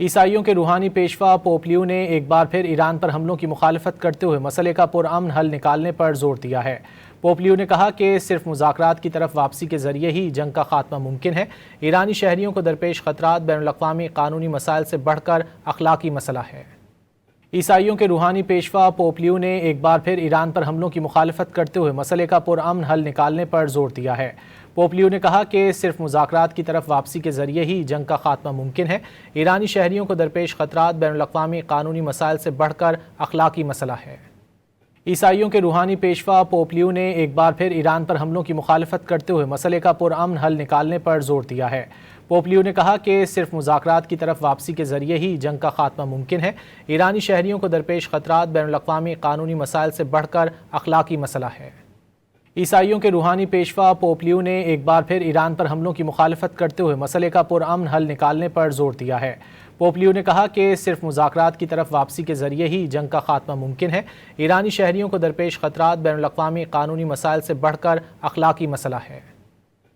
عیسائیوں کے روحانی پیشوا پوپ لیو نے ایک بار پھر ایران پر حملوں کی مخالفت کرتے ہوئے مسئلے کا پرامن حل نکالنے پر زور دیا ہے۔ پوپ لیو نے کہا کہ صرف مذاکرات کی طرف واپسی کے ذریعے ہی جنگ کا خاتمہ ممکن ہے۔ ایرانی شہریوں کو درپیش خطرات بین الاقوامی قانونی مسائل سے بڑھ کر اخلاقی مسئلہ ہے۔ عیسائیوں کے روحانی پیشوا پوپ لیو نے ایک بار پھر ایران پر حملوں کی مخالفت کرتے ہوئے مسئلے کا پرامن حل نکالنے پر زور دیا ہے۔ پوپ لیو نے کہا کہ صرف مذاکرات کی طرف واپسی کے ذریعے ہی جنگ کا خاتمہ ممکن ہے۔ ایرانی شہریوں کو درپیش خطرات بین الاقوامی قانونی مسائل سے بڑھ کر اخلاقی مسئلہ ہے۔ عیسائیوں کے روحانی پیشوا پوپ لیو نے ایک بار پھر ایران پر حملوں کی مخالفت کرتے ہوئے مسئلے کا پرامن حل نکالنے پر زور دیا ہے۔ پوپ لیو نے کہا کہ صرف مذاکرات کی طرف واپسی کے ذریعے ہی جنگ کا خاتمہ ممکن ہے۔ ایرانی شہریوں کو درپیش خطرات بین الاقوامی قانونی مسائل سے بڑھ کر اخلاقی مسئلہ ہے۔ عیسائیوں کے روحانی پیشوا پوپ لیو نے ایک بار پھر ایران پر حملوں کی مخالفت کرتے ہوئے مسئلے کا پرامن حل نکالنے پر زور دیا ہے۔ پوپ لیو نے کہا کہ صرف مذاکرات کی طرف واپسی کے ذریعے ہی جنگ کا خاتمہ ممکن ہے۔ ایرانی شہریوں کو درپیش خطرات بین الاقوامی قانونی مسائل سے بڑھ کر اخلاقی مسئلہ ہے۔